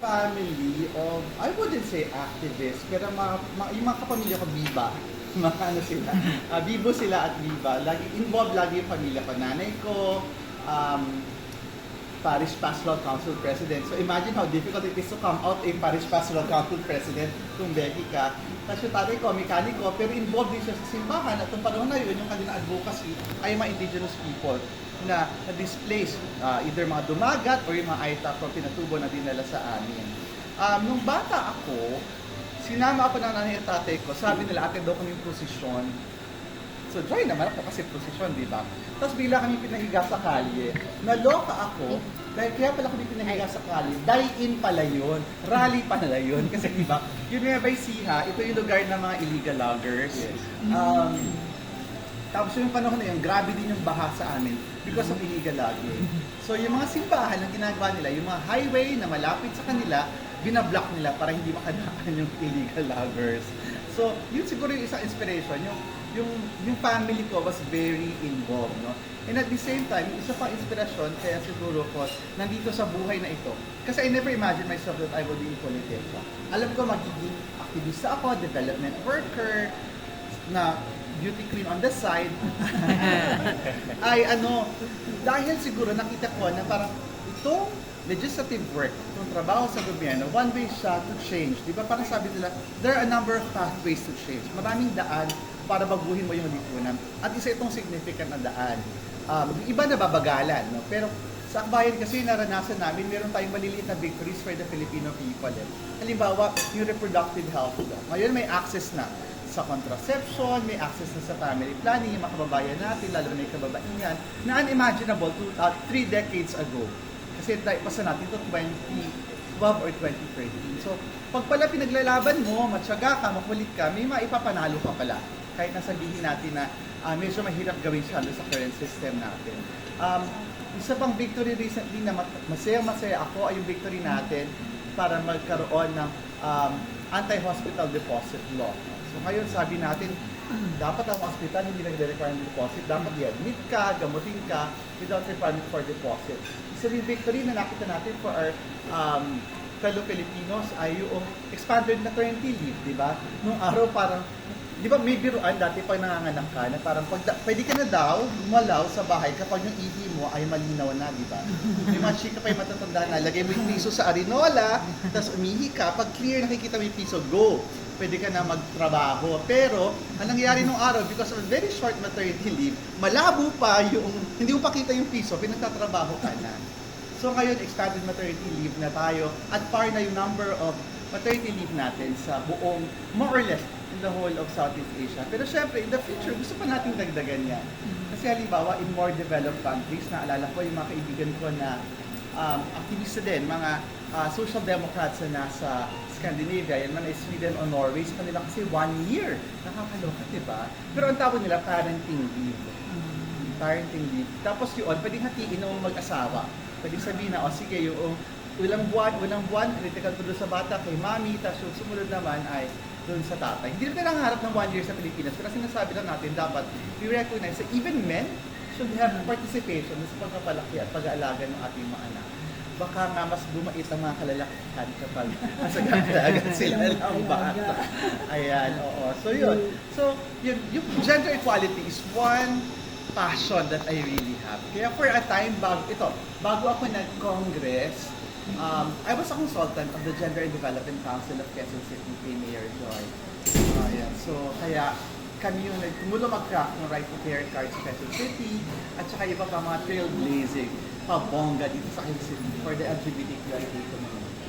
Family of, I wouldn't say activists, pero yung mga kapamilya ko, Viva. Mga ano sila, Vivo sila at Viva. Lagi, involved lagi yung pamilya ko. Nanay ko, um, Parish Pastoral Council President. So imagine how difficult it is to come out a Parish Pastoral Council President kung Becky ka. Tapos yung tatay ko, mekaniko, pero involved din siya sa simbahan. At yung panahon na yun, yung kanilang advocacy ay mga indigenous people na na-displace, either mga dumagat or yung mga ITAP o pinatubo na dinala sa amin. Nung bata ako, sinama ako ng nanay at tatay ko, sabi nila, atin daw kami prosesyon. So, join naman ako kasi prosesyon, di ba? Tapos bigla kami pinahiga sa kalye. Naloka ako, dahil kaya pala kami pinahiga sa kalye, die-in pala yun, rally pala yun. Kasi di ba, yung Nueva Ecija, ito yung lugar ng mga illegal loggers. Yes. Tapos yung panahon na yun, grabe din yung baha sa amin because of illegal logging. So yung mga simbahan na ginagawa nila, yung mga highway na malapit sa kanila, binablock nila para hindi makadaan yung illegal loggers. So yun siguro yung isang inspiration, yung family ko was very involved, no? And at the same time, yung isa pang inspirasyon, kaya siguro ko, nandito sa buhay na ito. Kasi I never imagined myself that I would be in politics. Alam ko magiging aktivista ako, development worker, na beauty queen on the side, ay dahil siguro nakita ko na parang itong legislative work, itong trabaho sa gobyerno, one way siya to change. Di ba parang sabi nila, there are a number of pathways to change. Maraming daan para baguhin mo yung lipunan. At isa itong significant na daan. Yung iba nababagalan, no? Pero sa akbayan kasi naranasan namin, meron tayong maliliit na victories for the Filipino people. Halimbawa, yung reproductive health. Ngayon may access na sa contraception, may access na sa family planning, yung mga kababayan natin, lalo na yung kababaihan, na unimaginable 3 decades ago. Kasi pasa natin ito 2012 or 2013. So, pag pala pinaglalaban mo, matyaga ka, makulit ka, may maipapanalo ka pala. Kahit nasabihin natin na medyo mahirap gawin siya sa current system natin. Isa pang victory recently na masaya-masaya ako ay yung victory natin para magkaroon ng anti-hospital deposit law. So ngayon sabi natin, dapat ang hospital hindi nagre-require ng deposit, dapat i-admit ka, gamutin ka without requirement for deposit. Isa rin victory na nakita natin for our fellow Filipinos ay yung expanded maternity leave, di ba? Nung araw parang, di ba may biruan dati pag nanganganak ka na parang pwede ka na daw gumalaw sa bahay kapag yung ihi mo ay malinaw na, di ba? May mga chika pa yung matatanda na, lagay mo yung piso sa arinola, tapos umihi ka, pag clear nakikita mo yung piso, go! Pwede ka na magtrabaho. Pero, ang nangyari nung araw, because of a very short maternity leave, malabo pa yung, hindi mo pakita yung piso, pinagtatrabaho ka na. So ngayon, expanded maternity leave na tayo at par na yung number of maternity leave natin sa buong, more or less, in the whole of Southeast Asia. Pero syempre, in the future, gusto pa natin dagdagan yan. Kasi halimbawa, in more developed countries, naalala ko yung mga kaibigan ko na aktivista din, mga social democrats na nasa Scandinavia, yan man ay Sweden o Norway, sa kanila kasi 1 year. Nakakaloka, diba? Pero ang tawag nila, parenting leave. Parenting leave. Tapos yun, pwedeng hatiin ng mag-asawa. Pwedeng sabihin na, sige, yung ilang buwan, critical to doon sa bata, kay mami, tapos yung sumunod naman ay doon sa tatay. Hindi natin nangarap ng 1 year sa Pilipinas, pero sinasabi lang natin, dapat we recognize that even men should have participation sa pagpapalaki at pag-aalaga ng ating mga anak. Baka nga mas bumait ang mga kalalakihan kapag masagalagan sila ng bata. Ayan, oo. So yun. So, yung gender equality is one passion that I really have. Kaya for a time, bago ako nag-Congress, I was a consultant of the Gender and Development Council of Quezon City kay Mayor Joy. Ayan. So, kaya kami yung tumulong mag-craft ng right to care card sa Quezon City at saka iba pa mga trailblazing pabongga dito sa Quezon City for the LGBTQIA community.